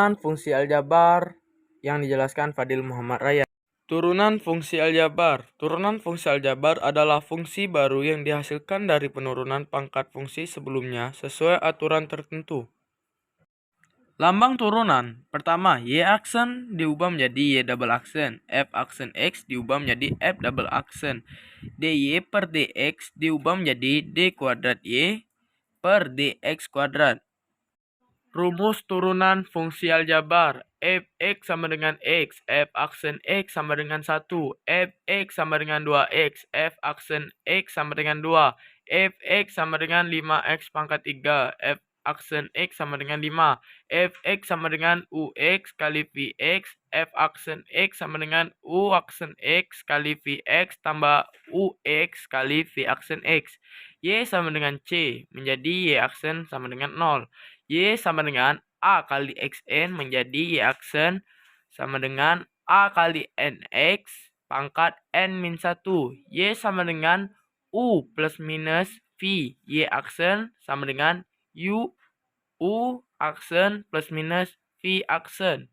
Turunan fungsi aljabar yang dijelaskan Fadil Muhammad Raya. Turunan fungsi aljabar. Turunan fungsi aljabar adalah fungsi baru yang dihasilkan dari penurunan pangkat fungsi sebelumnya sesuai aturan tertentu. Lambang turunan. Pertama, Y aksen diubah menjadi Y double aksen. F aksen X diubah menjadi F double aksen. DY per DX diubah menjadi D kuadrat Y per DX kuadrat. Rumus turunan fungsi aljabar. Fx sama dengan X. F aksen X sama dengan 1. Fx sama dengan 2X. F aksen X sama dengan 2. Fx sama dengan 5X pangkat 3. F aksen X sama dengan 5. Fx sama dengan Ux kali Vx. F aksen X sama dengan U aksen X kali Vx tambah Ux kali V aksen X. Y sama dengan C menjadi Y aksen sama dengan 0. Y sama dengan A kali XN menjadi Y aksen sama dengan A kali NX pangkat N-1. Y sama dengan U plus minus V. Y aksen sama dengan U aksen plus minus V aksen.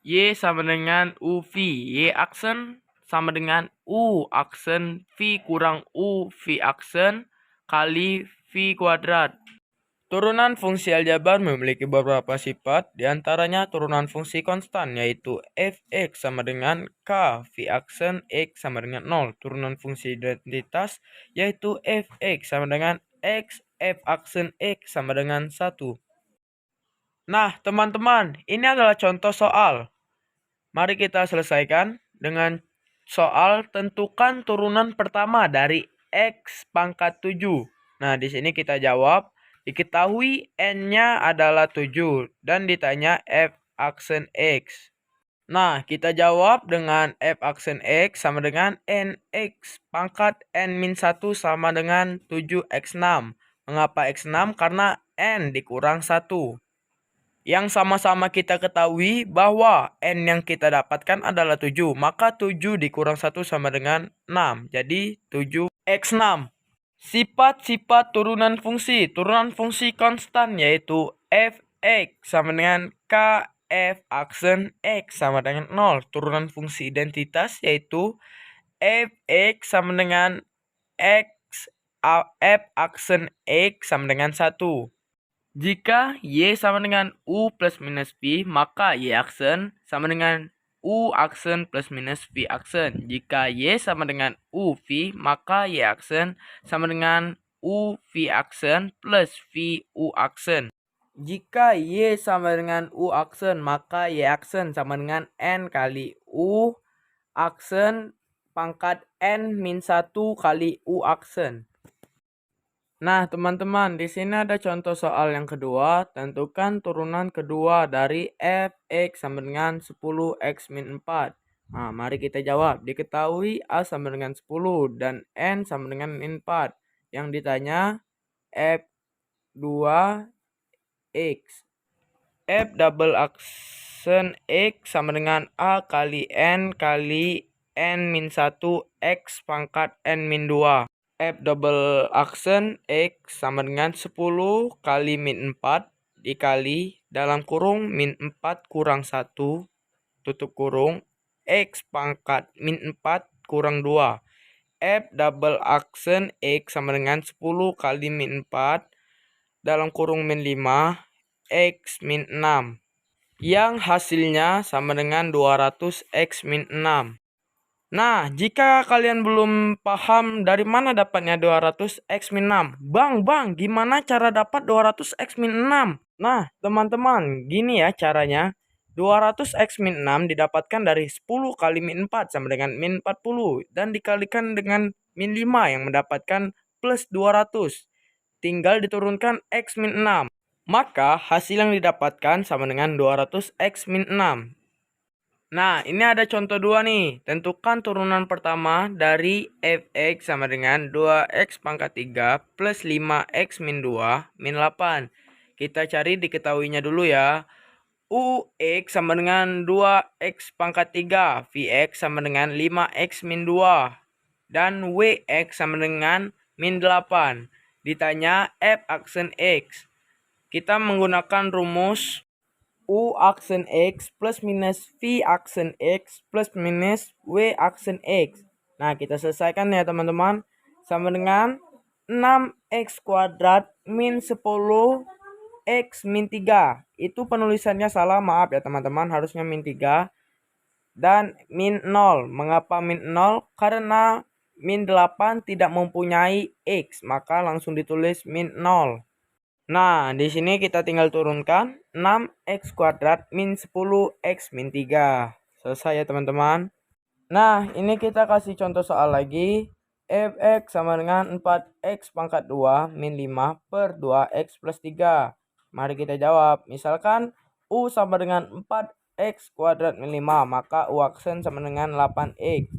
Y sama dengan UV. Y aksen sama dengan U aksen V kurang U V aksen kali V kuadrat. Turunan fungsi aljabar memiliki beberapa sifat, diantaranya turunan fungsi konstan, yaitu Fx sama dengan K, V aksen X sama dengan 0. Turunan fungsi identitas, yaitu Fx sama dengan X, F aksen X sama dengan 1. Nah, teman-teman, ini adalah contoh soal. Mari kita selesaikan dengan soal tentukan turunan pertama dari X pangkat 7. Nah, di sini kita jawab. Diketahui N-nya adalah 7 dan ditanya F aksen X. Nah, kita jawab dengan F aksen X sama dengan NX pangkat N-1 sama dengan 7X6. Mengapa X6? Karena N dikurang 1. Yang sama-sama kita ketahui bahwa N yang kita dapatkan adalah 7. Maka 7 dikurang 1 sama dengan 6. Jadi 7X6. Sifat-sifat turunan fungsi. Turunan fungsi konstan yaitu Fx sama dengan K F aksen X sama dengan 0. Turunan fungsi identitas yaitu Fx sama dengan X F aksen X sama dengan 1. Jika Y sama dengan U plus minus V, maka Y aksen sama dengan U aksen plus minus V aksen. Jika Y sama dengan UV, maka Y aksen sama dengan UV aksen plus V U aksen. Jika Y sama dengan U aksen, maka Y aksen sama dengan N kali U aksen pangkat N-1 kali U aksen. Nah, teman-teman, di sini ada contoh soal yang kedua. Tentukan turunan kedua dari Fx sama dengan 10x-4. Nah, mari kita jawab. Diketahui A sama dengan 10 dan N sama dengan min 4. Yang ditanya F2x. F double aksen X sama dengan A kali N N-1 X pangkat N-2. F double aksen X sama dengan 10 kali min 4 dikali dalam kurung min 4 kurang 1 tutup kurung X pangkat min 4 kurang 2. F double aksen X sama dengan 10 kali min 4 dalam kurung min 5 X min 6. Yang hasilnya sama dengan 200 X min 6. Nah, jika kalian belum paham dari mana dapatnya 200x-6, Bang, gimana cara dapat 200x-6? Nah, teman-teman, gini ya caranya. 200x-6 didapatkan dari 10 kali min 4 sama dengan min 40 dan dikalikan dengan min 5 yang mendapatkan plus 200. Tinggal diturunkan x-6. Maka hasil yang didapatkan sama dengan 200x-6. Nah, ini ada contoh 2 nih. Tentukan turunan pertama dari Fx sama dengan 2x pangkat 3 plus 5x min 2 min 8. Kita cari diketahuinya dulu ya. Ux sama dengan 2x pangkat 3. Vx sama dengan 5x min 2. Dan Wx sama dengan min 8. Ditanya F aksen X. Kita menggunakan rumus U aksen X plus minus V aksen X plus minus W aksen X. Nah, kita selesaikan ya teman-teman. Sama dengan 6X kuadrat min 10 X min 3. Itu penulisannya salah, maaf ya teman-teman. Harusnya min 3 dan min 0. Mengapa min 0? Karena min 8 tidak mempunyai X, maka langsung ditulis min 0. Nah, di sini kita tinggal turunkan 6X kuadrat min 10X min 3. Selesai ya teman-teman. Nah, ini kita kasih contoh soal lagi. Fx sama dengan 4X pangkat 2 min 5 per 2X plus 3. Mari kita jawab. Misalkan U sama dengan 4X kuadrat min 5, maka U aksen sama dengan 8X.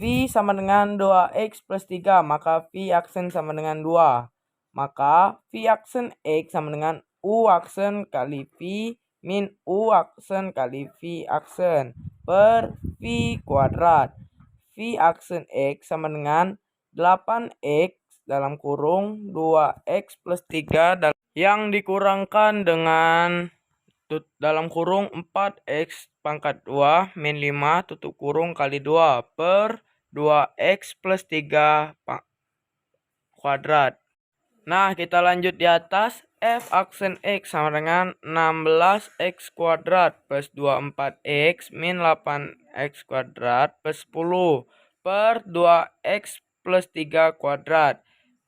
V sama dengan 2X plus 3, maka V aksen sama dengan 2. Maka V aksen X sama dengan U aksen kali V min U aksen kali V aksen per V kuadrat. V aksen X sama dengan 8X dalam kurung 2X plus 3 yang dikurangkan dengan dalam kurung 4X pangkat 2 min 5 tutup kurung kali 2 per 2X plus 3 kuadrat. Nah, kita lanjut di atas. F aksen X sama dengan 16X kuadrat plus 24X min 8X kuadrat plus 10 per 2X plus 3 kuadrat.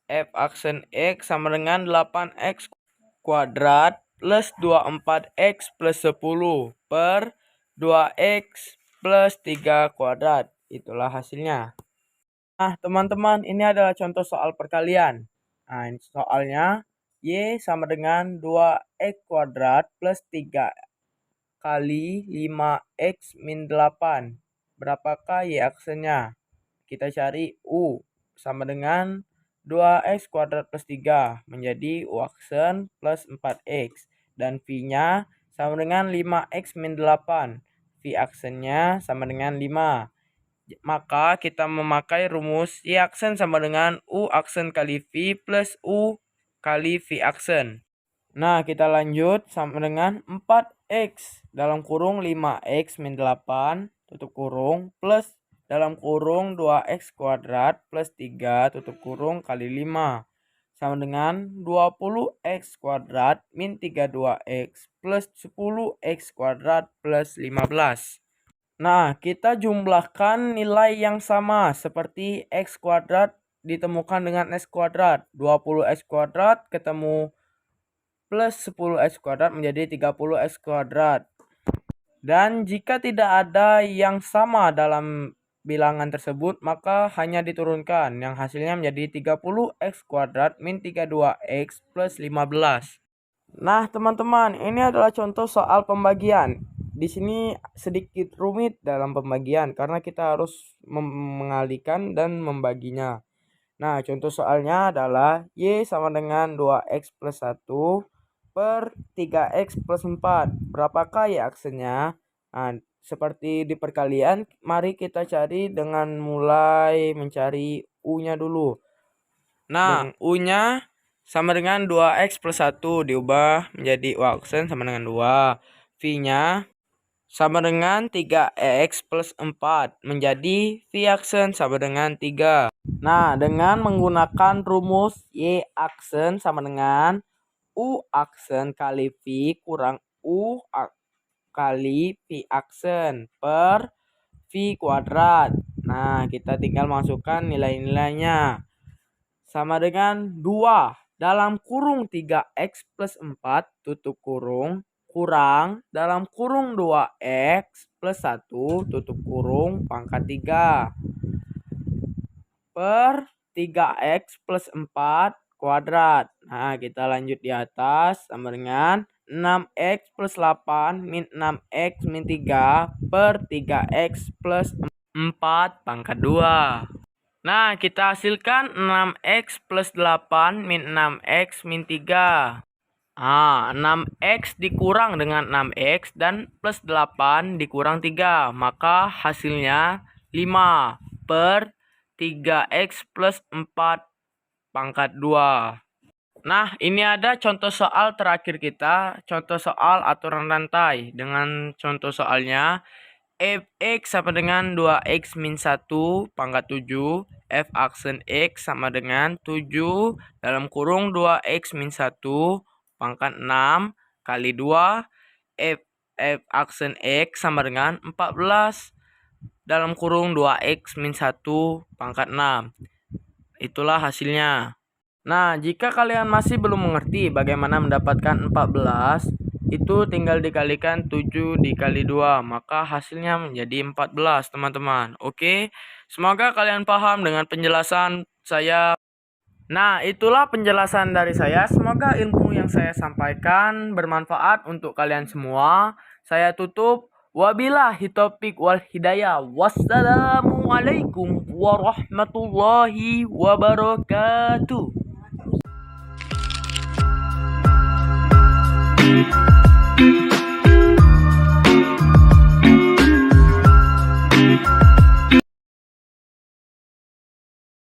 F aksen X sama dengan 8X kuadrat plus 24X plus 10 per 2X plus 3 kuadrat. Itulah hasilnya. Nah, teman-teman, ini adalah contoh soal perkalian. Nah, ini soalnya Y sama dengan 2X kuadrat plus 3 kali 5X min 8. Berapakah Y aksennya? Kita cari U sama dengan 2X kuadrat plus 3 menjadi U aksen plus 4X. Dan V-nya sama dengan 5X min 8. V aksennya sama dengan 5. Maka kita memakai rumus Y aksen sama dengan U aksen kali V plus U kali V aksen. Nah, kita lanjut sama dengan 4X dalam kurung 5X min 8 tutup kurung plus dalam kurung 2X kuadrat plus 3 tutup kurung kali 5 sama dengan 20X kuadrat min 32X plus 10X kuadrat plus 15. Nah, kita jumlahkan nilai yang sama seperti X kuadrat ditemukan dengan X kuadrat. 20X kuadrat ketemu plus 10X kuadrat menjadi 30X kuadrat. Dan jika tidak ada yang sama dalam bilangan tersebut, maka hanya diturunkan. Yang hasilnya menjadi 30X kuadrat min 32X plus 15. Nah, teman-teman, ini adalah contoh soal pembagian. Di sini sedikit rumit dalam pembagian karena kita harus mengalihkan dan membaginya. Nah, contoh soalnya adalah Y sama dengan 2X plus 1 per 3X plus 4. Berapakah Y aksennya? Nah, seperti di perkalian, mari kita cari dengan mulai mencari U-nya dulu. Nah, U-nya sama dengan 2X plus 1 diubah menjadi U aksen sama dengan 2. V-nya sama dengan 3X plus 4 menjadi V aksen sama dengan 3. Nah, dengan menggunakan rumus Y aksen sama dengan U aksen kali V kurang U kali V aksen per V kuadrat. Nah, kita tinggal masukkan nilai-nilainya. Sama dengan 2 dalam kurung 3X plus 4 tutup kurung kurang dalam kurung 2X plus 1 tutup kurung pangkat 3 per 3X plus 4 kuadrat. Nah, kita lanjut di atas sama dengan 6X plus 8 min 6X min 3 per 3X plus 4 pangkat 2. Nah, kita hasilkan 6X plus 8 min 6X min 3. 6X dikurang dengan 6X dan plus 8 dikurang 3. Maka hasilnya 5 per 3X plus 4 pangkat 2. Nah, ini ada contoh soal terakhir kita, contoh soal aturan rantai. Dengan contoh soalnya, fx sama dengan 2x min 1 pangkat 7, f aksen x sama dengan 7 dalam kurung 2x min 1 pangkat 6 kali 2, f aksen x sama dengan 14 dalam kurung 2x min 1 pangkat 6. Itulah hasilnya. Nah, jika kalian masih belum mengerti bagaimana mendapatkan 14, itu tinggal dikalikan 7 dikali 2, maka hasilnya menjadi 14, teman-teman. Oke, semoga kalian paham dengan penjelasan saya. Nah, itulah penjelasan dari saya. Semoga ilmu yang saya sampaikan bermanfaat untuk kalian semua. Saya tutup. Wabillahi taufiq wal hidayah. Wassalamualaikum warahmatullahi wabarakatuh.